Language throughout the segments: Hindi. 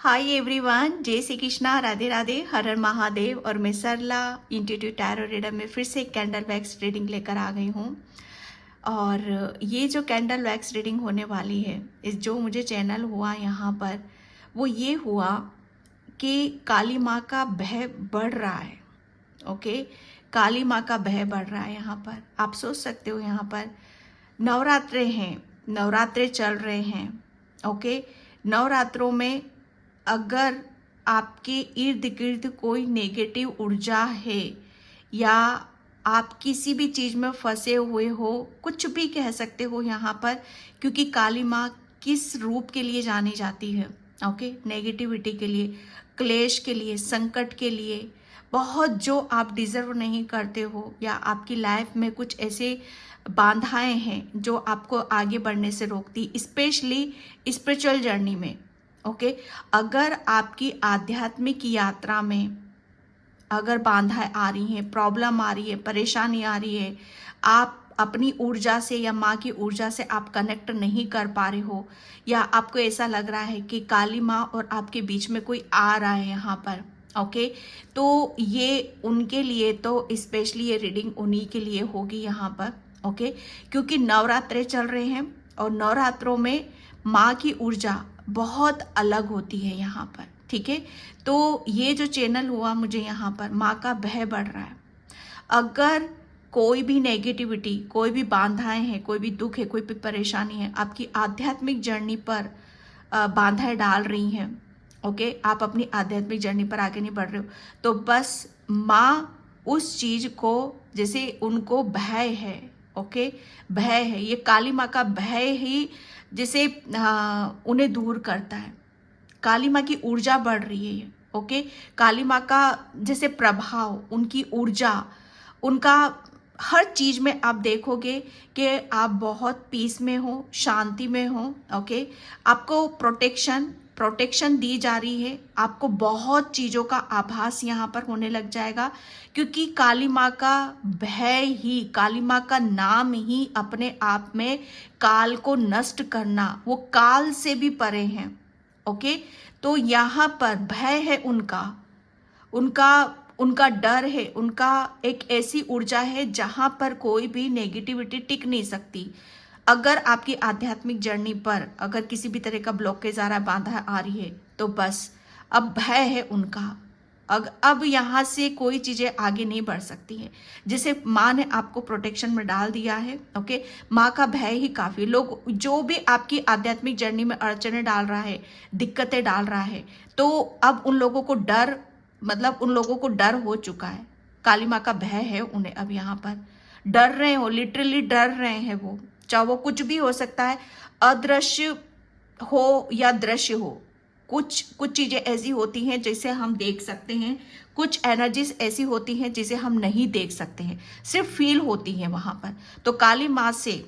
हाय एवरीवन, जय श्री कृष्णा, राधे राधे, हर हर महादेव। और मैं सरला इंट्यूटिव टैरो रीडर में फिर से कैंडल वैक्स रीडिंग लेकर आ गई हूँ। और ये जो कैंडल वैक्स रीडिंग होने वाली है, इस जो मुझे चैनल हुआ यहाँ पर, वो ये हुआ कि काली माँ का भय बढ़ रहा है। ओके, काली माँ का भय बढ़ रहा है यहाँ पर। आप सोच सकते हो, यहाँ पर नवरात्रे हैं, नवरात्रे चल रहे हैं। ओके, नवरात्रों में अगर आपके इर्द गिर्द कोई नेगेटिव ऊर्जा है या आप किसी भी चीज़ में फंसे हुए हो, कुछ भी कह सकते हो यहाँ पर, क्योंकि काली माँ किस रूप के लिए जानी जाती है? ओके, नेगेटिविटी के लिए, क्लेश के लिए, संकट के लिए, बहुत जो आप डिजर्व नहीं करते हो, या आपकी लाइफ में कुछ ऐसे बाधाएं हैं जो आपको आगे बढ़ने से रोकती, स्पेशली स्पिरिचुअल जर्नी में। ओके, अगर आपकी आध्यात्मिक यात्रा में अगर बाधाएं आ रही हैं, प्रॉब्लम आ रही है, परेशानी आ रही है, आप अपनी ऊर्जा से या माँ की ऊर्जा से आप कनेक्ट नहीं कर पा रहे हो, या आपको ऐसा लग रहा है कि काली माँ और आपके बीच में कोई आ रहा है यहाँ पर, ओके, तो ये उनके लिए, तो स्पेशली ये रीडिंग उन्हीं के लिए होगी यहाँ पर। ओके, क्योंकि नवरात्रे चल रहे हैं और नवरात्रों में माँ की ऊर्जा बहुत अलग होती है यहाँ पर। ठीक है, तो ये जो चैनल हुआ मुझे यहाँ पर, माँ का भय बढ़ रहा है। अगर कोई भी नेगेटिविटी, कोई भी बाधाएं हैं, कोई भी दुख है, कोई भी परेशानी है, आपकी आध्यात्मिक जर्नी पर बाधाएं डाल रही हैं, ओके, आप अपनी आध्यात्मिक जर्नी पर आगे नहीं बढ़ रहे हो, तो बस माँ उस चीज को, जैसे उनको भय है, ओके, भय है, ये काली माँ का भय ही जैसे उन्हें दूर करता है। काली माँ की ऊर्जा बढ़ रही है ये, ओके, काली माँ का जैसे प्रभाव, उनकी ऊर्जा, उनका हर चीज में आप देखोगे कि आप बहुत पीस में हो, शांति में हो। ओके, आपको प्रोटेक्शन दी जा रही है, आपको बहुत चीजों का आभास यहाँ पर होने लग जाएगा, क्योंकि काली माँ का भय ही, काली माँ का नाम ही अपने आप में काल को नष्ट करना, वो काल से भी परे हैं। ओके, तो यहाँ पर भय है उनका, उनका उनका डर है, उनका एक ऐसी ऊर्जा है जहां पर कोई भी नेगेटिविटी टिक नहीं सकती। अगर आपकी आध्यात्मिक जर्नी पर अगर किसी भी तरह का ब्लॉकेज आ रहा है, बाधा आ रही है, तो बस अब भय है उनका। अब यहाँ से कोई चीजें आगे नहीं बढ़ सकती हैं। जैसे माँ ने आपको प्रोटेक्शन में डाल दिया है, ओके, माँ का भय ही काफी। लोग जो भी आपकी आध्यात्मिक जर्नी में अड़चने डाल रहा है, दिक्कतें डाल रहा है, तो अब उन लोगों को डर, मतलब उन लोगों को डर हो चुका है। काली माँ का भय है उन्हें, अब यहाँ पर डर रहे हो, लिटरली डर रहे हैं वो। चाहे वो कुछ भी हो सकता है, अदृश्य हो या दृश्य हो, कुछ कुछ चीजें ऐसी होती हैं जिसे हम देख सकते हैं, कुछ एनर्जीज ऐसी होती हैं जिसे हम नहीं देख सकते हैं, सिर्फ फील होती हैं वहां पर। तो काली माँ से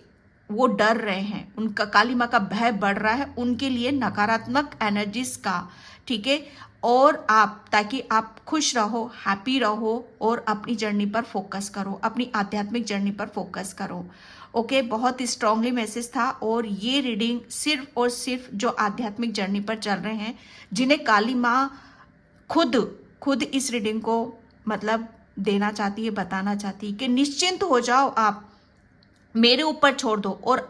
वो डर रहे हैं, उनका काली माँ का भय बढ़ रहा है उनके लिए, नकारात्मक एनर्जीज का। ठीक है, और आप, ताकि आप खुश रहो, हैप्पी रहो और अपनी जर्नी पर फोकस करो, अपनी आध्यात्मिक जर्नी पर फोकस करो। ओके, बहुत स्ट्रांगली मैसेज था। और ये रीडिंग सिर्फ और सिर्फ जो आध्यात्मिक जर्नी पर चल रहे हैं, जिन्हें काली माँ खुद खुद इस रीडिंग को मतलब देना चाहती है, बताना चाहती है कि निश्चिंत हो जाओ, आप मेरे ऊपर छोड़ दो और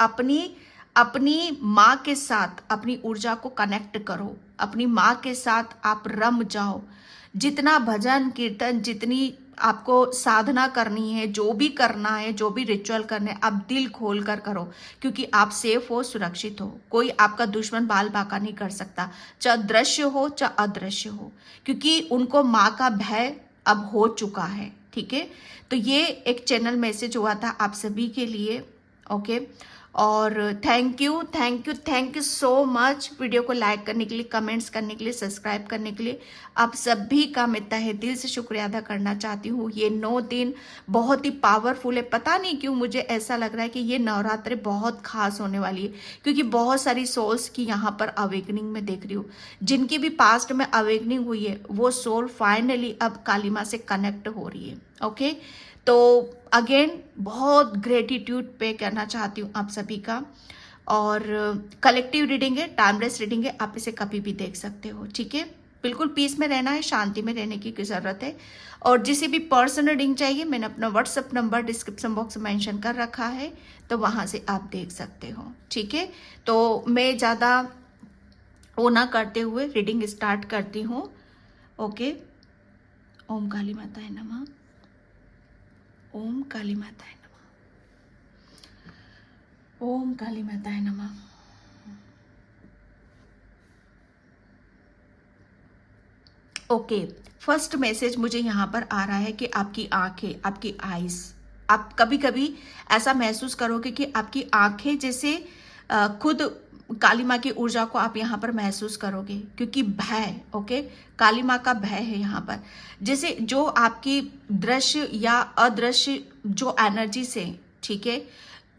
अपनी माँ के साथ अपनी ऊर्जा को कनेक्ट करो, अपनी माँ के साथ आप रम जाओ। जितना भजन कीर्तन, जितनी आपको साधना करनी है, जो भी करना है, जो भी रिचुअल करने हैं, आप दिल खोल कर करो, क्योंकि आप सेफ हो, सुरक्षित हो। कोई आपका दुश्मन बाल बाका नहीं कर सकता, चाहे दृश्य हो चाहे अदृश्य हो, क्योंकि उनको माँ का भय अब हो चुका है। ठीक है, तो ये एक चैनल मैसेज हुआ था आप सभी के लिए। ओके, और thank you so much video को लाइक करने के लिए, कमेंट्स करने के लिए, सब्सक्राइब करने के लिए। आप सभी का मैं तहे दिल से शुक्रिया अदा करना चाहती हूँ। ये 9 दिन बहुत ही पावरफुल है। पता नहीं क्यों मुझे ऐसा लग रहा है कि ये नवरात्रि बहुत खास होने वाली है, क्योंकि बहुत सारी सोल्स की यहाँ पर अवेकनिंग में देख रही हूँ। जिनकी भी पास्ट में अवेकनिंग हुई है, वो सोल फाइनली अब काली माँ से कनेक्ट हो रही है। ओके, तो अगेन बहुत ग्रेटिट्यूड पे करना चाहती हूँ आप सभी का। और कलेक्टिव रीडिंग है, टाइमलेस रीडिंग है, आप इसे कभी भी देख सकते हो, ठीक है। बिल्कुल पीस में रहना है, शांति में रहने की ज़रूरत है। और जिसे भी पर्सनल रीडिंग चाहिए, मैंने अपना व्हाट्सअप नंबर डिस्क्रिप्शन बॉक्स में मेंशन कर रखा है, तो वहाँ से आप देख सकते हो, ठीक है। तो मैं ज़्यादा वो ना करते हुए रीडिंग स्टार्ट करती हूँ। ओके। ओम काली माताय नमः। ओम काली माताय नमः। ओम काली माताय नमः। ओके, फर्स्ट मैसेज मुझे यहाँ पर आ रहा है कि आपकी आंखें, आपकी आईज, आप कभी कभी ऐसा महसूस करोगे कि आपकी आंखें जैसे खुद काली माँ की ऊर्जा को आप यहाँ पर महसूस करोगे, क्योंकि भय, ओके, काली माँ का भय है यहाँ पर। जैसे जो आपकी दृश्य या अदृश्य जो एनर्जी से, ठीक है,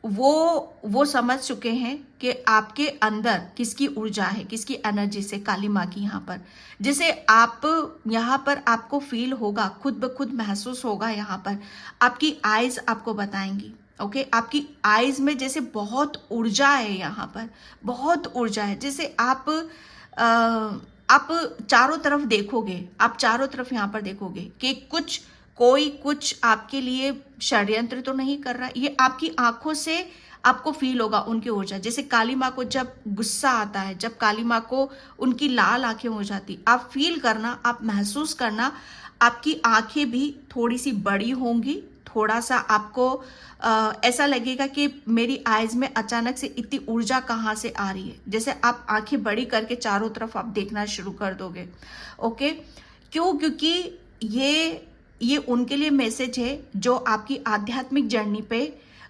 वो समझ चुके हैं कि आपके अंदर किसकी ऊर्जा है, किसकी एनर्जी से, काली माँ की यहाँ पर। जैसे आप यहाँ पर आपको फील होगा, खुद ब खुद महसूस होगा, यहाँ पर आपकी आईज आपको बताएंगी, ओके। आपकी आईज में जैसे बहुत ऊर्जा है, यहाँ पर बहुत ऊर्जा है। जैसे आप चारों तरफ देखोगे, आप चारों तरफ यहाँ पर देखोगे कि कोई कुछ आपके लिए षड्यंत्र तो नहीं कर रहा, ये आपकी आंखों से आपको फील होगा उनकी ऊर्जा। जैसे काली माँ को जब गुस्सा आता है, जब काली माँ को उनकी लाल आंखें हो जाती, आप फील करना, आप महसूस करना, आपकी आंखें भी थोड़ी सी बड़ी होंगी, थोड़ा सा आपको ऐसा लगेगा कि मेरी आईज में अचानक से इतनी ऊर्जा कहाँ से आ रही है। जैसे आप आंखें बड़ी करके चारों तरफ आप देखना शुरू कर दोगे, ओके। क्यों? क्योंकि ये उनके लिए मैसेज है जो आपकी आध्यात्मिक जर्नी पे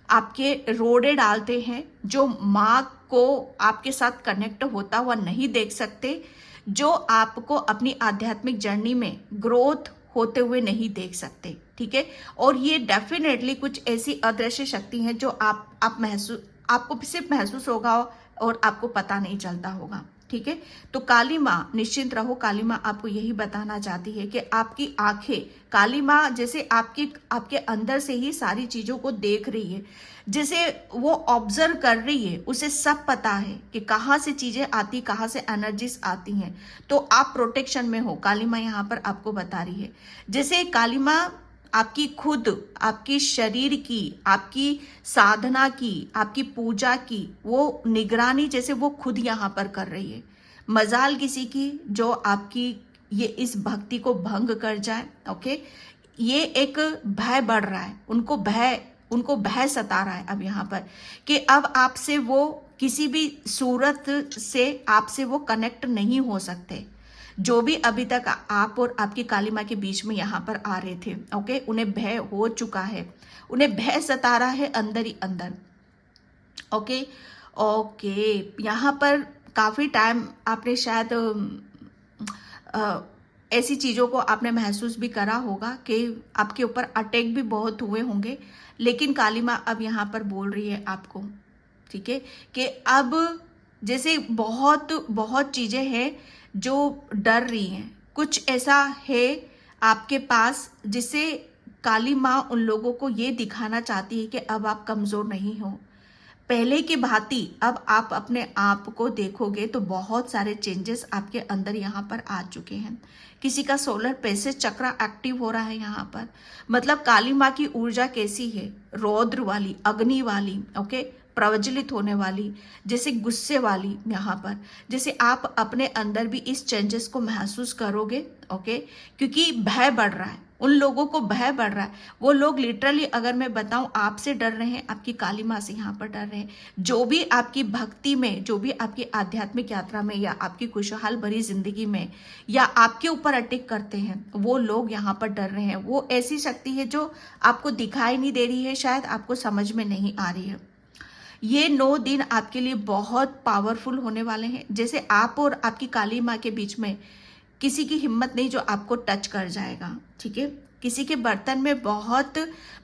आपके रोड़े डालते हैं, जो माँ को आपके साथ कनेक्ट होता हुआ नहीं देख सकते, जो आपको अपनी आध्यात्मिक जर्नी में ग्रोथ होते हुए नहीं देख सकते, ठीक है। और ये डेफिनेटली कुछ ऐसी अदृश्य शक्ति है जो आपको सिर्फ महसूस होगा और आपको पता नहीं चलता होगा, ठीक है। तो काली माँ, निश्चिंत रहो, काली माँ आपको यही बताना चाहती है कि आपकी आंखें, काली माँ जैसे आपके अंदर से ही सारी चीजों को देख रही है, जैसे वो ऑब्जर्व कर रही है, उसे सब पता है कि कहाँ से चीजें आती, कहाँ से एनर्जीज आती हैं। तो आप प्रोटेक्शन में हो, काली माँ यहाँ पर आपको बता रही है। जैसे काली माँ आपकी खुद, आपकी शरीर की, आपकी साधना की, आपकी पूजा की वो निगरानी जैसे वो खुद यहाँ पर कर रही है। मजाल किसी की जो आपकी ये इस भक्ति को भंग कर जाए, ओके। ये एक भय बढ़ रहा है, उनको भय सता रहा है अब यहाँ पर कि अब आपसे वो किसी भी सूरत से आपसे वो कनेक्ट नहीं हो सकते। जो भी अभी तक आप और आपकी काली माँ के बीच में यहाँ पर आ रहे थे, ओके, उन्हें भय हो चुका है, उन्हें भय सता रहा है अंदर ही अंदर, ओके। यहाँ पर काफी टाइम आपने शायद ऐसी चीजों को आपने महसूस भी करा होगा कि आपके ऊपर अटैक भी बहुत हुए होंगे, लेकिन काली माँ अब यहाँ पर बोल रही है आपको, ठीक है, कि अब जैसे बहुत बहुत चीजें हैं जो डर रही हैं, कुछ ऐसा है आपके पास जिससे काली माँ उन लोगों को ये दिखाना चाहती है कि अब आप कमजोर नहीं हो। पहले की भांति अब आप अपने आप को देखोगे तो बहुत सारे चेंजेस आपके अंदर यहाँ पर आ चुके हैं। किसी का सोलर प्लेक्सस चक्र एक्टिव हो रहा है यहाँ पर। मतलब काली माँ की ऊर्जा कैसी है? रौद्र वाली, अग्नि वाली, ओके, प्रज्वलित होने वाली, जैसे गुस्से वाली यहाँ पर। जैसे आप अपने अंदर भी इस चेंजेस को महसूस करोगे, ओके, क्योंकि भय बढ़ रहा है, उन लोगों को भय बढ़ रहा है। वो लोग लिटरली, अगर मैं बताऊं, आपसे डर रहे हैं, आपकी काली माँ से यहाँ पर डर रहे हैं। जो भी आपकी भक्ति में, जो भी आपकी आध्यात्मिक यात्रा में या आपकी खुशहाल भरी जिंदगी में या आपके ऊपर अटैक करते हैं, वो लोग यहाँ पर डर रहे हैं। वो ऐसी शक्ति है जो आपको दिखाई नहीं दे रही है, शायद आपको समझ में नहीं आ रही है। ये 9 दिन आपके लिए बहुत पावरफुल होने वाले हैं। जैसे आप और आपकी काली माँ के बीच में किसी की हिम्मत नहीं जो आपको टच कर जाएगा, ठीक है। किसी के बर्तन में बहुत,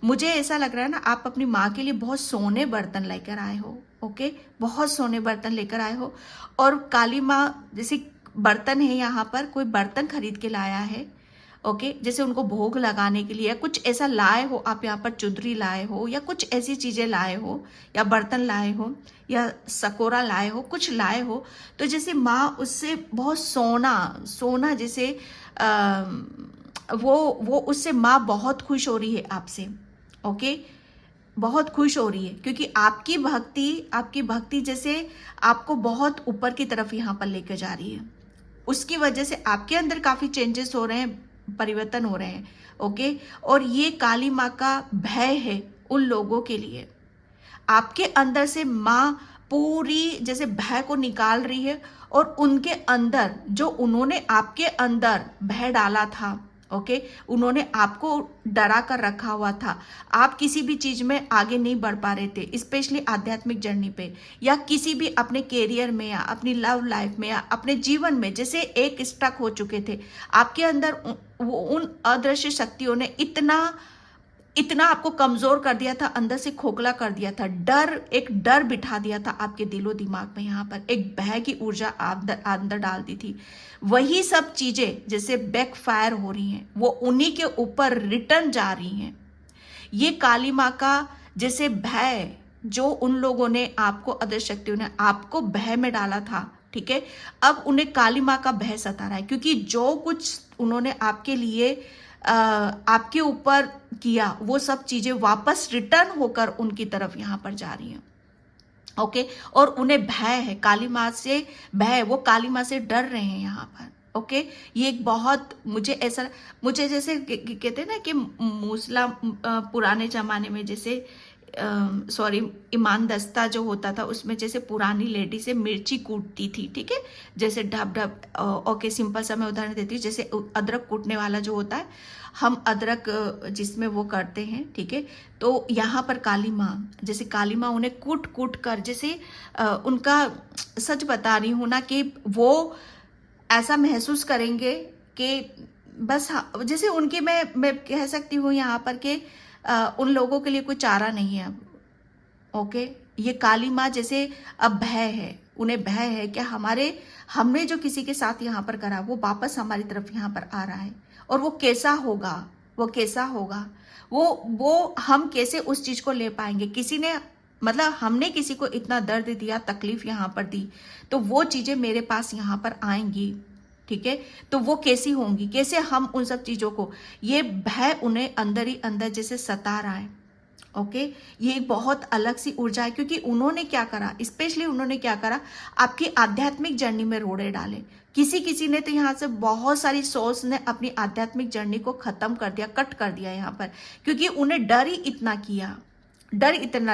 मुझे ऐसा लग रहा है ना, आप अपनी माँ के लिए बहुत सोने बर्तन लेकर आए हो, ओके, बहुत सोने बर्तन लेकर आए हो। और काली माँ जैसे बर्तन है, यहाँ पर कोई बर्तन खरीद के लाया है ओके, जैसे उनको भोग लगाने के लिए कुछ ऐसा लाए हो आप, यहाँ पर चुंदरी लाए हो या कुछ ऐसी चीजें लाए हो या बर्तन लाए हो या सकोरा लाए हो, कुछ लाए हो, तो जैसे माँ उससे बहुत सोना सोना जैसे आ, वो उससे माँ बहुत खुश हो रही है आपसे। ओके, बहुत खुश हो रही है क्योंकि आपकी भक्ति जैसे आपको बहुत ऊपर की तरफ यहाँ पर लेकर जा रही है। उसकी वजह से आपके अंदर काफी चेंजेस हो रहे हैं, परिवर्तन हो रहे हैं। ओके, और ये काली माँ का भय है उन लोगों के लिए। आपके अंदर से माँ पूरी जैसे भय को निकाल रही है, और उनके अंदर जो उन्होंने आपके अंदर भय डाला था, ओके, उन्होंने आपको डरा कर रखा हुआ था, आप किसी भी चीज में आगे नहीं बढ़ पा रहे थे, स्पेशली आध्यात्मिक जर्नी पे या किसी भी अपने कैरियर में या अपनी लव लाइफ में या अपने जीवन में, जैसे एक स्टक हो चुके थे आपके अंदर। उन अदृश्य शक्तियों ने इतना आपको कमजोर कर दिया था, अंदर से खोखला कर दिया था, एक डर बिठा दिया था आपके दिलो दिमाग में, यहाँ पर एक भय की ऊर्जा अंदर डाल दी थी। वही सब चीजें जैसे बैकफायर हो रही हैं, वो उन्हीं के ऊपर रिटर्न जा रही हैं। ये काली माँ का जैसे भय जो उन लोगों ने आपको, अदृश्य शक्तियों ने आपको भय में डाला था, ठीक है, अब उन्हें काली माँ का भय सता रहा है, क्योंकि जो कुछ उन्होंने आपके लिए आपके ऊपर किया, वो सब चीजें वापस रिटर्न होकर उनकी तरफ यहां पर जा रही हैं। ओके, और उन्हें भय है, काली माँ से भय, वो काली माँ से डर रहे हैं यहाँ पर। ओके, ये एक बहुत मुझे जैसे कहते हैं ना कि मूसला पुराने जमाने में जैसे सॉरी ईमान दस्ता जो होता था उसमें जैसे पुरानी लेडी से मिर्ची कूटती थी, ठीक है, जैसे ढब ढब। ओके, सिंपल सा मैं उदाहरण देती हूँ, जैसे अदरक कूटने वाला जो होता है, हम अदरक जिसमें वो करते हैं, ठीक है, तो यहाँ पर काली माँ, जैसे काली माँ उन्हें कूट कूट कर, जैसे उनका, सच बता रही हूँ ना, कि वो ऐसा महसूस करेंगे कि बस जैसे उनके, मैं कह सकती हूँ यहाँ पर कि उन लोगों के लिए कोई चारा नहीं है अब। ओके, ये काली माँ जैसे अब भय है, उन्हें भय है कि हमने जो किसी के साथ यहाँ पर करा वो वापस हमारी तरफ यहाँ पर आ रहा है, और वो कैसा होगा, वो हम कैसे उस चीज को ले पाएंगे। किसी ने, मतलब हमने किसी को इतना दर्द दिया, तकलीफ यहाँ पर दी, तो वो चीजें मेरे पास यहाँ पर आएंगी, ठीक है, तो वो कैसी होंगी, कैसे हम उन सब चीजों को, ये भय उन्हें अंदर ही अंदर जैसे सता रहा है। ओके, ये एक बहुत अलग सी ऊर्जा है, क्योंकि उन्होंने क्या करा, स्पेशली उन्होंने क्या करा, आपकी आध्यात्मिक जर्नी में रोड़े डाले। किसी ने तो यहाँ से बहुत सारी सोल्स ने अपनी आध्यात्मिक जर्नी को खत्म कर दिया, कट कर दिया यहाँ पर, क्योंकि उन्हें डर इतना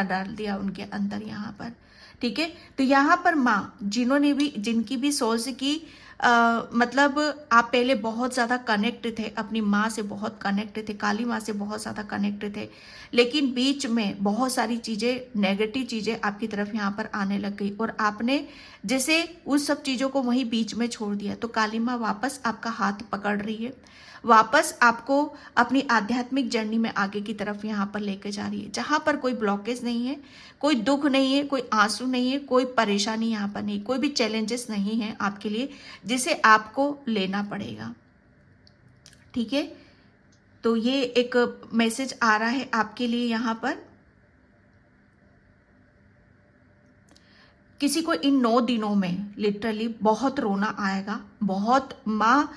डाल दिया उनके अंदर यहाँ पर, ठीक है। तो यहाँ पर माँ, जिनकी भी सोल्स की मतलब आप पहले बहुत ज़्यादा कनेक्ट थे, अपनी माँ से बहुत कनेक्ट थे, काली माँ से बहुत ज़्यादा कनेक्ट थे, लेकिन बीच में बहुत सारी चीज़ें, नेगेटिव चीज़ें आपकी तरफ यहाँ पर आने लग गई, और आपने जैसे उस सब चीज़ों को वहीं बीच में छोड़ दिया। तो काली माँ वापस आपका हाथ पकड़ रही है, वापस आपको अपनी आध्यात्मिक जर्नी में आगे की तरफ यहाँ पर लेकर जा रही है, जहाँ पर कोई ब्लॉकेज नहीं है, कोई दुख नहीं है, कोई आंसू नहीं है, कोई परेशानी यहाँ पर नहीं, कोई भी चैलेंजेस नहीं है आपके लिए जिसे आपको लेना पड़ेगा, ठीक है। तो ये एक मैसेज आ रहा है आपके लिए यहाँ पर। किसी को इन 9 दिनों में लिटरली बहुत रोना आएगा, बहुत माँ,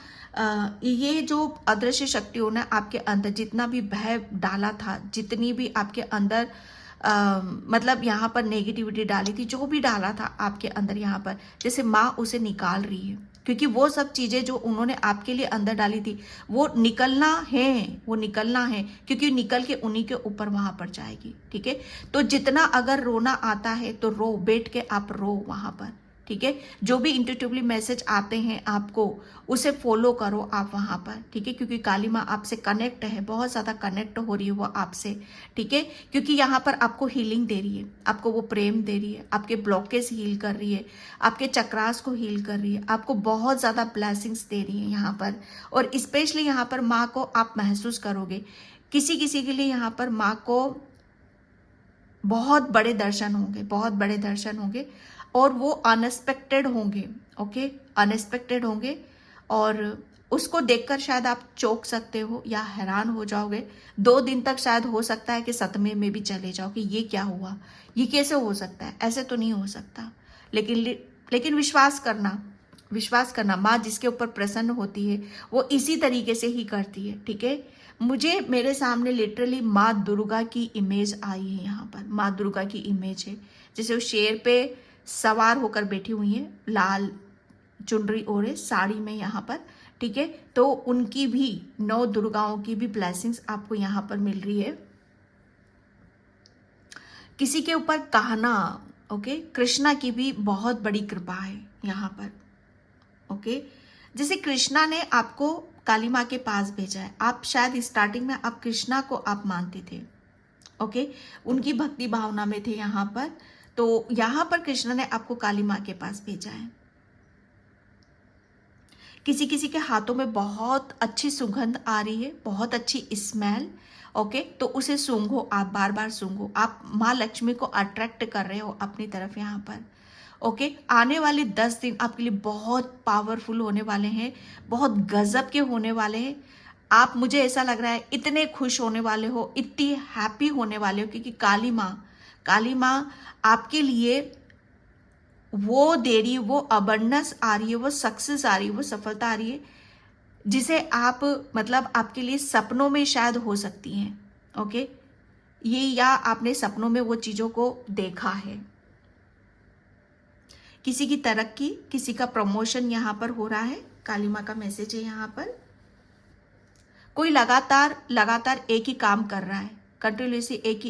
ये जो अदृश्य शक्तियों ने आपके अंदर जितना भी भय डाला था, जितनी भी आपके अंदर मतलब यहाँ पर नेगेटिविटी डाली थी, जो भी डाला था आपके अंदर यहाँ पर, जैसे माँ उसे निकाल रही है, क्योंकि वो सब चीजें जो उन्होंने आपके लिए अंदर डाली थी वो निकलना है, क्योंकि निकल के उन्हीं के ऊपर वहां पर जाएगी, ठीक है। तो जितना अगर रोना आता है तो रो, बैठ के आप रो वहां पर, ठीक है। जो भी इंट्यूटिवली मैसेज आते हैं आपको, उसे फॉलो करो आप वहां पर, ठीक है, क्योंकि काली माँ आपसे कनेक्ट है, बहुत ज्यादा कनेक्ट हो रही है वो आपसे, ठीक है, क्योंकि यहाँ पर आपको हीलिंग दे रही है, आपको वो प्रेम दे रही है, आपके ब्लॉकेज हील कर रही है, आपके चक्रास को हील कर रही है, आपको बहुत ज्यादा ब्लेसिंग्स दे रही है यहाँ पर। और स्पेशली यहाँ पर माँ को आप महसूस करोगे, किसी के लिए यहाँ पर माँ को बहुत बड़े दर्शन होंगे, और वो अनएक्सपेक्टेड होंगे, ओके, अनएक्सपेक्टेड होंगे, और उसको देखकर शायद आप चौंक सकते हो या हैरान हो जाओगे। 2 दिन तक शायद हो सकता है कि सदमे में भी चले जाओ कि ये क्या हुआ, ये कैसे हो सकता है, ऐसे तो नहीं हो सकता। लेकिन विश्वास करना, माँ जिसके ऊपर प्रसन्न होती है वो इसी तरीके से ही करती है। ठीक है, मुझे मेरे सामने लिटरली माँ दुर्गा की इमेज आई है। यहाँ पर माँ दुर्गा की इमेज है, जैसे वो शेर पे सवार होकर बैठी हुई है, लाल चुनरी ओढ़े साड़ी में यहाँ पर। ठीक है, तो उनकी भी 9 दुर्गाओं की भी ब्लेसिंग्स आपको यहाँ पर मिल रही है। किसी के ऊपर कहना, ओके, कृष्णा की भी बहुत बड़ी कृपा है यहाँ पर। ओके, जैसे कृष्णा ने आपको काली माँ के पास भेजा है, आप शायद स्टार्टिंग में आप कृष्णा को आप मानते थे। ओके, उनकी भक्ति भावना में थे यहाँ पर, तो यहाँ पर कृष्णा ने आपको काली माँ के पास भेजा है। किसी किसी के हाथों में बहुत अच्छी सुगंध आ रही है, बहुत अच्छी स्मेल। ओके, तो उसे सूंघो, आप बार बार सूंघो, आप माँ लक्ष्मी को अट्रैक्ट कर रहे हो अपनी तरफ यहाँ पर। ओके, आने वाले 10 दिन आपके लिए बहुत पावरफुल होने वाले हैं, बहुत गजब के होने वाले हैं। आप, मुझे ऐसा लग रहा है, इतने खुश होने वाले हो, इतनी हैप्पी होने वाले हो, क्योंकि काली माँ आपके लिए वो दे रही है, वो अबंडेंस आ रही है, वो सक्सेस आ रही है, वो सफलता आ रही है, जिसे आप, मतलब आपके लिए सपनों में शायद हो सकती हैं। ओके, ये, या आपने सपनों में वो चीज़ों को देखा है। किसी की तरक्की, किसी का प्रमोशन यहाँ पर हो रहा है, काली माँ का मैसेज है यहाँ पर। कोई लगातार एक ही काम कर रहा है, कंटिन्यूसली एक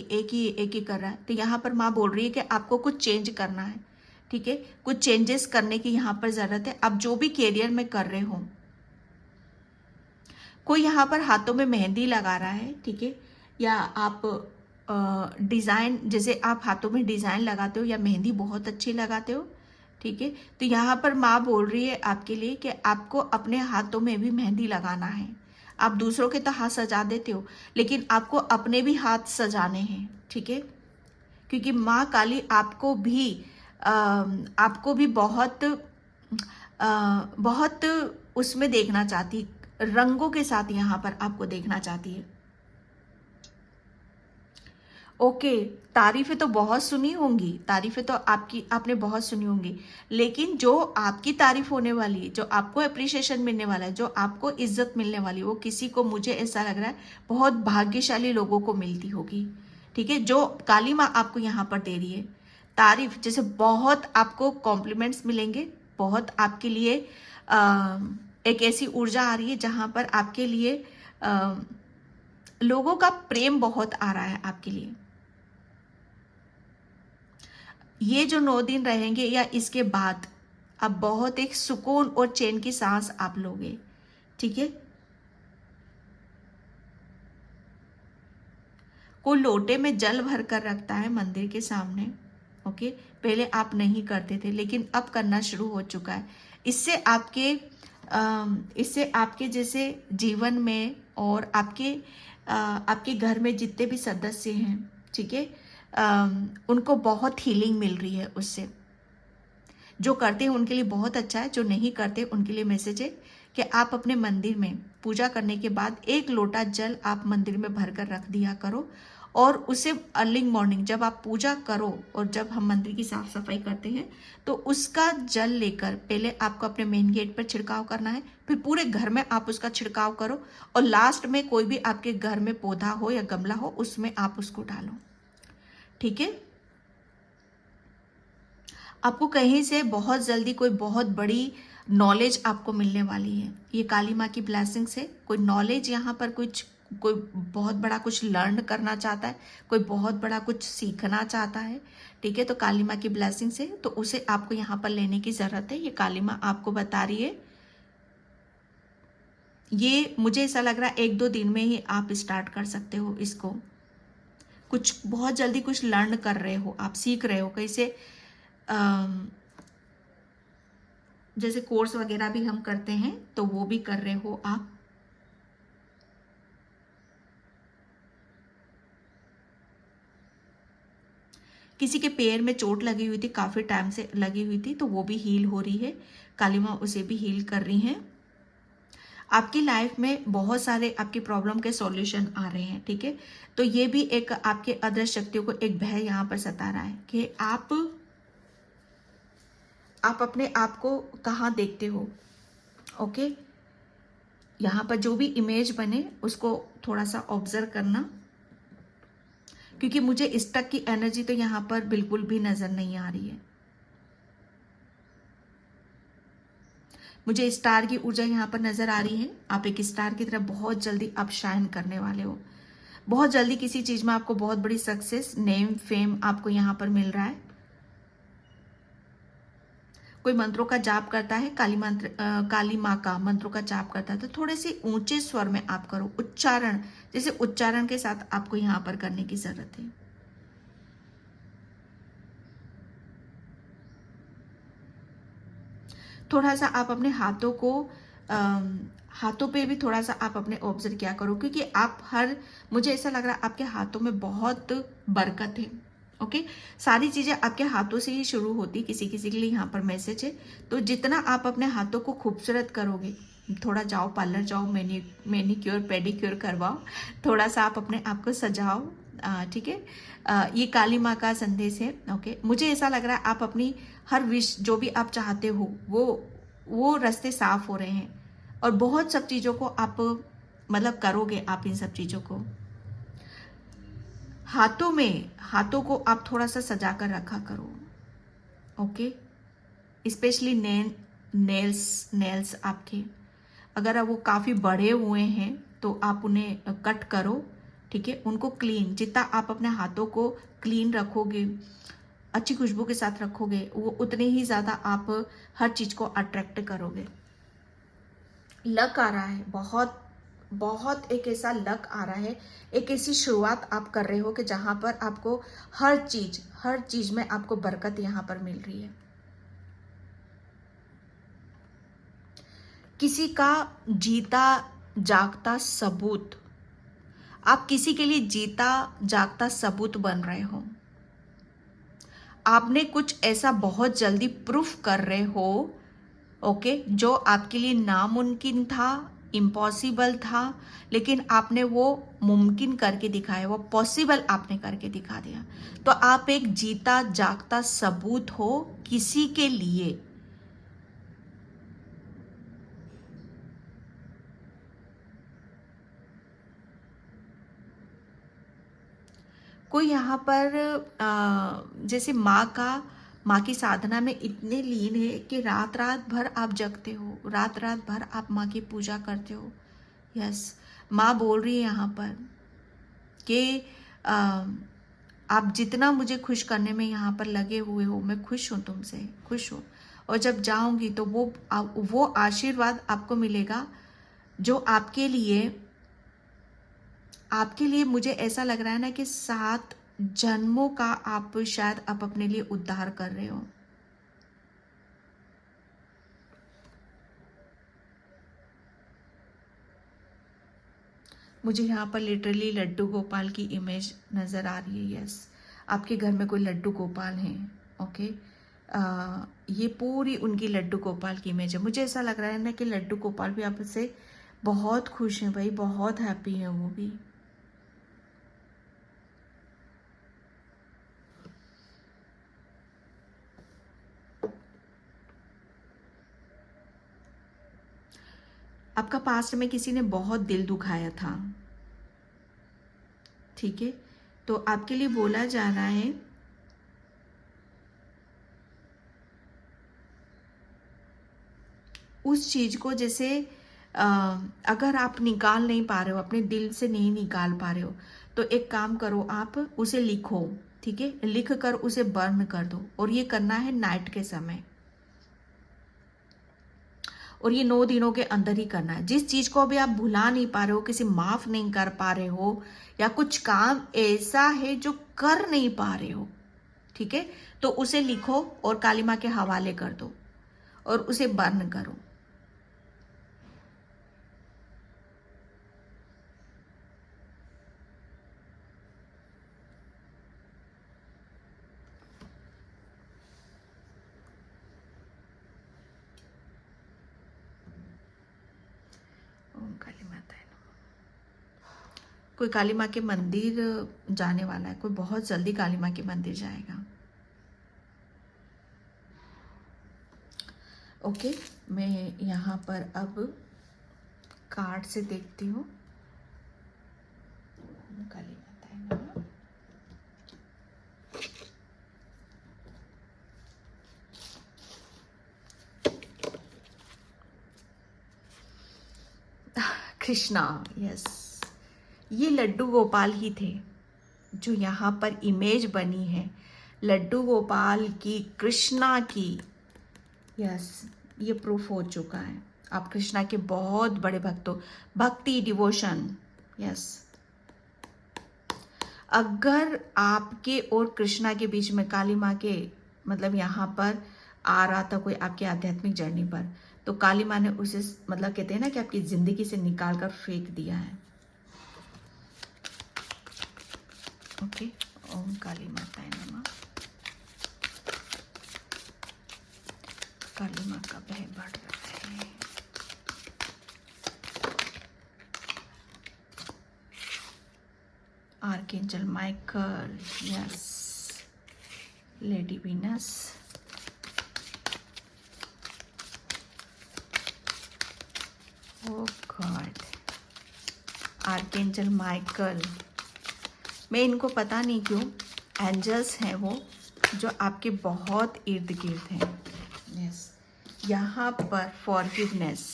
ही कर रहा है, तो यहाँ पर माँ बोल रही है कि आपको कुछ चेंज करना है। ठीक है, कुछ चेंजेस करने की यहाँ पर जरूरत है, आप जो भी कैरियर में कर रहे हो। कोई यहाँ पर हाथों में मेहंदी लगा रहा है, ठीक है, या आप डिज़ाइन, जैसे आप हाथों में डिज़ाइन लगाते हो या मेहंदी बहुत अच्छी लगाते हो। ठीक है, तो यहाँ पर माँ बोल रही है आपके लिए कि आपको अपने हाथों में भी मेहंदी लगाना है। आप दूसरों के तो हाथ सजा देते हो, लेकिन आपको अपने भी हाथ सजाने हैं। ठीक है, क्योंकि माँ काली आपको भी बहुत उसमें देखना चाहती, रंगों के साथ यहाँ पर आपको देखना चाहती है। ओके, तारीफें तो बहुत सुनी होंगी, तारीफें तो आपने बहुत सुनी होंगी, लेकिन जो आपकी तारीफ होने वाली है, जो आपको अप्रिशिएशन मिलने वाला है, जो आपको इज्जत मिलने वाली है, वो किसी को, मुझे ऐसा लग रहा है, बहुत भाग्यशाली लोगों को मिलती होगी। ठीक है, जो काली माँ आपको यहाँ पर दे रही है तारीफ, जैसे बहुत आपको कॉम्प्लीमेंट्स मिलेंगे, बहुत आपके लिए एक ऐसी ऊर्जा आ रही है जहाँ पर आपके लिए लोगों का प्रेम बहुत आ रहा है आपके लिए। ये जो 9 दिन रहेंगे या इसके बाद अब बहुत एक सुकून और चैन की सांस आप लोगे। ठीक है, कोई लोटे में जल भर कर रखता है मंदिर के सामने। ओके, पहले आप नहीं करते थे, लेकिन अब करना शुरू हो चुका है। इससे आपके जैसे जीवन में और आपके घर में जितने भी सदस्य हैं, ठीक है, उनको बहुत हीलिंग मिल रही है उससे। जो करते हैं उनके लिए बहुत अच्छा है, जो नहीं करते उनके लिए मैसेज है कि आप अपने मंदिर में पूजा करने के बाद 1 लोटा जल आप मंदिर में भर कर रख दिया करो, और उसे अर्ली मॉर्निंग जब आप पूजा करो और जब हम मंदिर की साफ सफाई करते हैं, तो उसका जल लेकर पहले आपको अपने मेन गेट पर छिड़काव करना है, फिर पूरे घर में आप उसका छिड़काव करो, और लास्ट में कोई भी आपके घर में पौधा हो या गमला हो उसमें आप उसको डालो। ठीक है, आपको कहीं से बहुत जल्दी कोई बहुत बड़ी नॉलेज आपको मिलने वाली है। ये काली माँ की ब्लेसिंग्स है। कोई नॉलेज यहाँ पर कोई बहुत बड़ा कुछ लर्न करना चाहता है, कोई बहुत बड़ा कुछ सीखना चाहता है। ठीक है, तो काली माँ की ब्लेसिंग्स है, तो उसे आपको यहाँ पर लेने की ज़रूरत है। ये काली माँ आपको बता रही है। ये मुझे ऐसा लग रहा है 1-2 दिन में ही आप स्टार्ट कर सकते हो इसको। कुछ बहुत जल्दी कुछ लर्न कर रहे हो, आप सीख रहे हो कैसे, जैसे कोर्स वगैरह भी हम करते हैं तो वो भी कर रहे हो आप। किसी के पैर में चोट लगी हुई थी, काफ़ी टाइम से लगी हुई थी, तो वो भी हील हो रही है। काली माँ उसे भी हील कर रही हैं। आपकी लाइफ में बहुत सारे आपकी प्रॉब्लम के सॉल्यूशन आ रहे हैं, ठीक है। तो ये भी एक आपके अदृश्य शक्तियों को एक भय यहाँ पर सता रहा है कि आप अपने आप को कहाँ देखते हो। ओके, यहाँ पर जो भी इमेज बने उसको थोड़ा सा ऑब्जर्व करना, क्योंकि मुझे स्टक की एनर्जी तो यहाँ पर बिल्कुल भी नजर नहीं आ रही है। मुझे स्टार की ऊर्जा यहाँ पर नजर आ रही है। आप एक स्टार की तरह बहुत जल्दी आप शाइन करने वाले हो। बहुत जल्दी किसी चीज में आपको बहुत बड़ी सक्सेस, नेम, फेम आपको यहाँ पर मिल रहा है। कोई मंत्रों का जाप करता है, काली माँ का मंत्रों का जाप करता है, तो थोड़े से ऊंचे स्वर में आप करो, उच्चारण, जैसे उच्चारण के साथ आपको यहाँ पर करने की जरूरत है। थोड़ा सा आप अपने हाथों को हाथों पे भी थोड़ा सा आप अपने ऑब्जर्व किया करो, क्योंकि आप मुझे ऐसा लग रहा है आपके हाथों में बहुत बरकत है। ओके, सारी चीजें आपके हाथों से ही शुरू होती, किसी किसी के लिए यहाँ पर मैसेज है। तो जितना आप अपने हाथों को खूबसूरत करोगे, थोड़ा जाओ पार्लर जाओ, मैनीक्योर पेडिक्योर करवाओ, थोड़ा सा आप अपने आप को सजाओ, ठीक है। ये काली माँ का संदेश है। ओके, मुझे ऐसा लग रहा है आप अपनी हर विश, जो भी आप चाहते हो, वो रास्ते साफ हो रहे हैं, और बहुत सब चीजों को आप मतलब करोगे आप इन सब चीजों को। हाथों को आप थोड़ा सा सजा कर रखा करो। ओके, स्पेशली नेल्स आपके, अगर वो काफी बड़े हुए हैं तो आप उन्हें कट करो, ठीक है। उनको क्लीन, जितना आप अपने हाथों को क्लीन रखोगे, अच्छी खुशबू के साथ रखोगे, वो उतने ही ज्यादा आप हर चीज को अट्रैक्ट करोगे। लक आ रहा है, बहुत बहुत एक ऐसा लक आ रहा है, एक ऐसी शुरुआत आप कर रहे हो कि जहां पर आपको हर चीज में आपको बरकत यहां पर मिल रही है। किसी का जीता जागता सबूत, आप किसी के लिए जीता जागता सबूत बन रहे हो। आपने कुछ ऐसा बहुत जल्दी प्रूफ कर रहे हो, ओके, जो आपके लिए नामुमकिन था, इम्पॉसिबल था, लेकिन आपने वो मुमकिन करके दिखाया, वो पॉसिबल आपने करके दिखा दिया। तो आप एक जीता जागता सबूत हो किसी के लिए। कोई यहाँ पर जैसे माँ की साधना में इतने लीन है कि रात रात भर आप जगते हो, रात रात भर आप माँ की पूजा करते हो। यस, माँ बोल रही है यहाँ पर कि आप जितना मुझे खुश करने में यहाँ पर लगे हुए हो, मैं खुश हूँ, तुमसे खुश हूँ, और जब जाऊंगी तो वो आशीर्वाद आपको मिलेगा जो आपके लिए मुझे ऐसा लग रहा है ना कि 7 जन्मों का आप शायद आप अपने लिए उद्धार कर रहे हो। मुझे यहाँ पर लिटरली लड्डू गोपाल की इमेज नजर आ रही है। यस, आपके घर में कोई लड्डू गोपाल हैं। ओके, ये पूरी उनकी लड्डू गोपाल की इमेज है। मुझे ऐसा लग रहा है ना कि लड्डू गोपाल भी आपसे बहुत खुश हैं भाई, बहुत हैप्पी हैं वो भी। आपका पास्ट में किसी ने बहुत दिल दुखाया था, ठीक है। तो आपके लिए बोला जा रहा है उस चीज को, जैसे अगर आप निकाल नहीं पा रहे हो, अपने दिल से नहीं निकाल पा रहे हो, तो एक काम करो, आप उसे लिखो, ठीक है। लिख कर उसे बर्न कर दो, और ये करना है नाइट के समय, और ये 9 दिनों के अंदर ही करना है। जिस चीज को अभी आप भुला नहीं पा रहे हो, किसी माफ नहीं कर पा रहे हो, या कुछ काम ऐसा है जो कर नहीं पा रहे हो, ठीक है, तो उसे लिखो और काली माँ के हवाले कर दो और उसे बर्न करो। ओम काली माता है नमः। कोई काली माँ के मंदिर जाने वाला है, कोई बहुत जल्दी काली माँ के मंदिर जाएगा। ओके, मैं यहाँ पर अब कार्ड से देखती हूँ। काली माता है नमः। कृष्णा, यस, ये लड्डू गोपाल ही थे जो यहाँ पर इमेज बनी है, लड्डू गोपाल की, कृष्णा की। यस, ये प्रूफ हो चुका है, आप कृष्णा के बहुत बड़े भक्त हो, भक्ति, डिवोशन। यस, अगर आपके और कृष्णा के बीच में काली माँ के मतलब यहाँ पर आ रहा था कोई आपकी आध्यात्मिक जर्नी पर, तो काली माँ ने उसे मतलब कहते हैं ना कि आपकी जिंदगी से निकाल कर फेंक दिया है। ओके, ओम काली माता है नमः। काली माँ का भय बढ़ रहा है। Archangel Michael, yes, lady Venus, oh god, archangel Michael. मैं इनको पता नहीं क्यों एंजल्स हैं वो जो आपके बहुत इर्द गिर्द हैं। यस, यहाँ पर फॉरगिवनेस,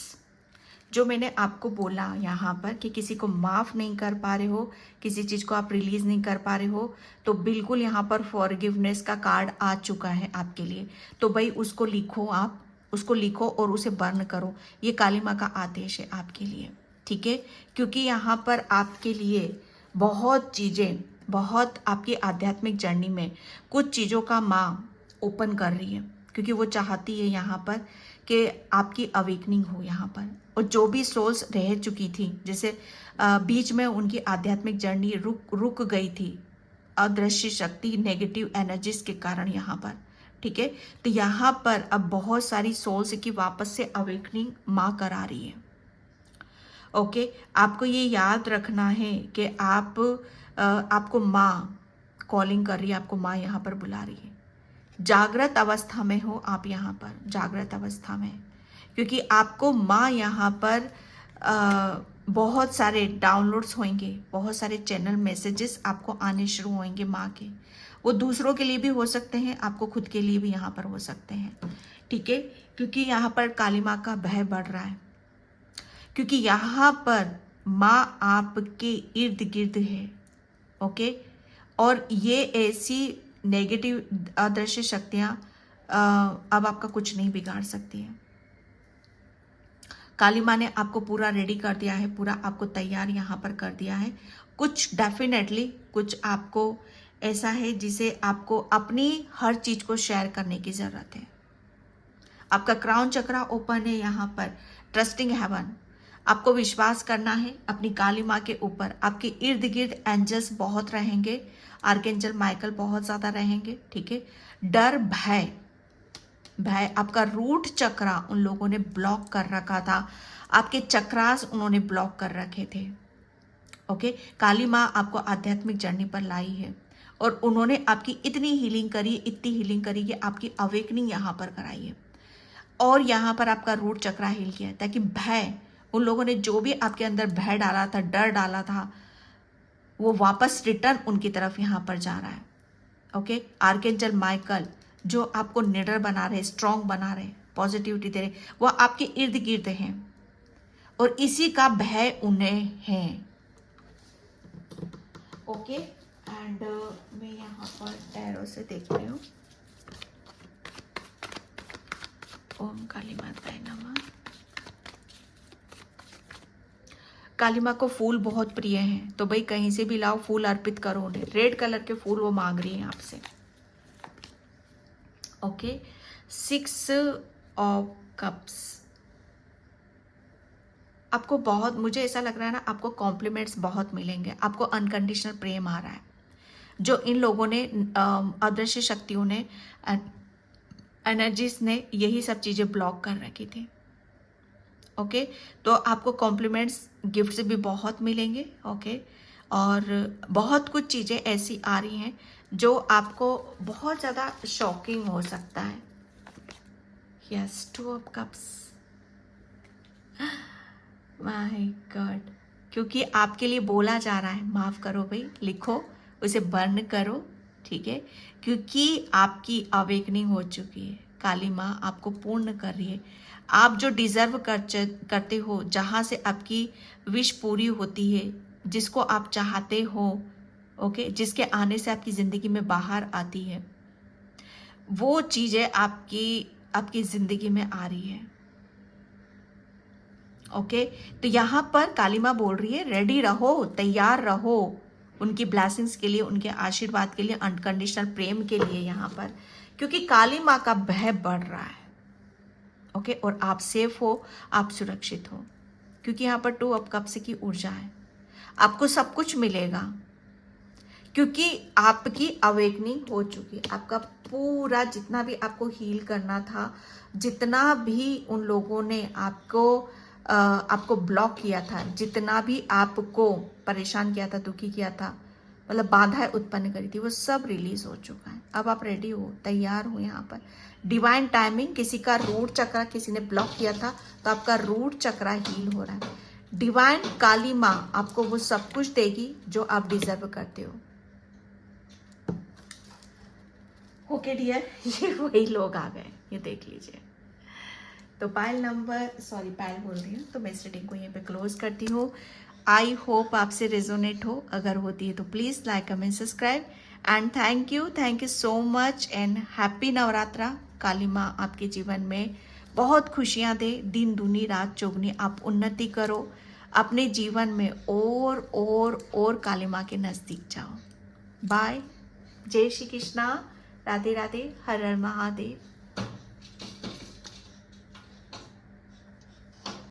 जो मैंने आपको बोला यहाँ पर कि किसी को माफ़ नहीं कर पा रहे हो, किसी चीज़ को आप रिलीज़ नहीं कर पा रहे हो, तो बिल्कुल यहाँ पर फॉरगिवनेस का कार्ड आ चुका है आपके लिए। तो भाई उसको लिखो, आप उसको लिखो और उसे बर्न करो। ये काली माँ का आदेश है आपके लिए, ठीक है? क्योंकि यहाँ पर आपके लिए बहुत चीज़ें, बहुत आपकी आध्यात्मिक जर्नी में कुछ चीज़ों का माँ ओपन कर रही है, क्योंकि वो चाहती है यहाँ पर कि आपकी अवेकनिंग हो यहाँ पर। और जो भी सोल्स रह चुकी थी, जैसे बीच में उनकी आध्यात्मिक जर्नी रुक गई थी अदृश्य शक्ति, नेगेटिव एनर्जीज के कारण यहाँ पर, ठीक है? तो यहाँ पर अब बहुत सारी सोल्स की वापस से अवेकनिंग माँ करा रही है। ओके, आपको ये याद रखना है कि आपको माँ कॉलिंग कर रही है, आपको माँ यहाँ पर बुला रही है। जागृत अवस्था में हो आप यहाँ पर, जागृत अवस्था में, क्योंकि आपको माँ यहाँ पर बहुत सारे डाउनलोड्स होंगे, बहुत सारे चैनल मैसेजेस आपको आने शुरू होंगे माँ के। वो दूसरों के लिए भी हो सकते हैं, आपको खुद के लिए भी यहाँ पर हो सकते हैं, ठीक है? क्योंकि यहाँ पर काली माँ का भय बढ़ रहा है, क्योंकि यहाँ पर माँ आपके इर्द गिर्द है। ओके, और ये ऐसी नेगेटिव अदृश्य शक्तियाँ अब आपका कुछ नहीं बिगाड़ सकती हैं। काली माँ ने आपको पूरा रेडी कर दिया है, पूरा आपको तैयार यहाँ पर कर दिया है। कुछ डेफिनेटली कुछ आपको ऐसा है जिसे आपको अपनी हर चीज़ को शेयर करने की ज़रूरत है। आपका क्राउन चक्रा ओपन है यहाँ पर, ट्रस्टिंग हेवन। आपको विश्वास करना है अपनी काली माँ के ऊपर। आपके इर्द गिर्द एंजल्स बहुत रहेंगे, आर्कएंजल माइकल बहुत ज़्यादा रहेंगे, ठीक है? डर, भय, आपका रूट चक्रा उन लोगों ने ब्लॉक कर रखा था, आपके चक्रास उन्होंने ब्लॉक कर रखे थे। ओके, काली माँ आपको आध्यात्मिक जर्नी पर लाई है और उन्होंने आपकी इतनी हीलिंग करी, इतनी हीलिंग करी कि आपकी अवेकनिंग यहाँ पर कराई है और यहाँ पर आपका रूट चक्रा हिल गया है, ताकि भय, उन लोगों ने जो भी आपके अंदर भय डाला था, डर डाला था, वो वापस रिटर्न उनकी तरफ यहाँ पर जा रहा है। ओके, आर्कएंजल माइकल जो आपको निडर बना रहे, स्ट्रॉन्ग बना रहे, पॉजिटिविटी दे रहे, वो आपके इर्द गिर्द हैं और इसी का भय उन्हें है। ओके, एंड मैं यहाँ पर एरो से देख रही हूँ। ओम काली माताय नमः। काली माँ को फूल बहुत प्रिय हैं, तो भाई कहीं से भी लाओ, फूल अर्पित करो उन्हें। रेड कलर के फूल वो मांग रही हैं आपसे। Okay, 6 of cups. आपको बहुत, मुझे ऐसा लग रहा है ना, आपको कॉम्प्लीमेंट्स बहुत मिलेंगे, आपको अनकंडीशनल प्रेम आ रहा है। जो इन लोगों ने अदृश्य शक्तियों ने, एनर्जीज ने यही सब चीज़ें ब्लॉक कर रखी थी। ओके, तो आपको कॉम्प्लीमेंट्स गिफ्ट से भी बहुत मिलेंगे। ओके, और बहुत कुछ चीज़ें ऐसी आ रही हैं जो आपको बहुत ज़्यादा शॉकिंग हो सकता है। Yes, 2 of cups, my God, क्योंकि आपके लिए बोला जा रहा है माफ़ करो भाई, लिखो उसे बर्न करो, ठीक है, क्योंकि आपकी अवेकनिंग हो चुकी है। काली माँ आपको पूर्ण कर रही है। आप जो डिज़र्व करते हो, जहाँ से आपकी विश पूरी होती है, जिसको आप चाहते हो, ओके, जिसके आने से आपकी ज़िंदगी में बाहर आती है, वो चीज़ें आपकी ज़िंदगी में आ रही है। ओके, तो यहाँ पर काली माँ बोल रही है रेडी रहो, तैयार रहो उनकी ब्लेसिंग्स के लिए, उनके आशीर्वाद के लिए, अनकंडीशनल प्रेम के लिए यहाँ पर, क्योंकि काली माँ का भय बढ़ रहा है। ओके, और आप सेफ हो, आप सुरक्षित हो, क्योंकि यहाँ पर 2 ऑफ कप्स की ऊर्जा है। आपको सब कुछ मिलेगा क्योंकि आपकी अवेकनिंग हो चुकी है। आपका पूरा जितना भी आपको हील करना था, जितना भी उन लोगों ने आपको ब्लॉक किया था, जितना भी आपको परेशान किया था, दुखी किया था, मतलब बाधाएं उत्पन्न करी थी, वो सब रिलीज हो चुका है। अब आप रेडी हो, तैयार हो। यहाँ पर डिवाइन टाइमिंग, किसी का रूट चक्र किसी ने ब्लॉक किया था तो आपका रूट चक्र हील हो रहा है। डिवाइन काली माँ आपको वो सब कुछ देगी जो आप डिजर्व करते हो। ओके डियर, ये वही लोग आ गए, ये देख लीजिए। तो पायल बोल रही हूँ, तो मैं इस रीडिंग को यहीं पे क्लोज करती हूँ। आई होप आपसे रेजोनेट हो, अगर होती है तो please like, comment, subscribe and thank you so much and happy Navratra. Kali माँ आपके जीवन में बहुत खुशियाँ दे, दिन दूनी रात चौगुनी, आप उन्नति करो अपने जीवन में, और काली माँ के नज़दीक जाओ। बाय, जय श्री कृष्णा, राधे राधे, हर हर महादेव।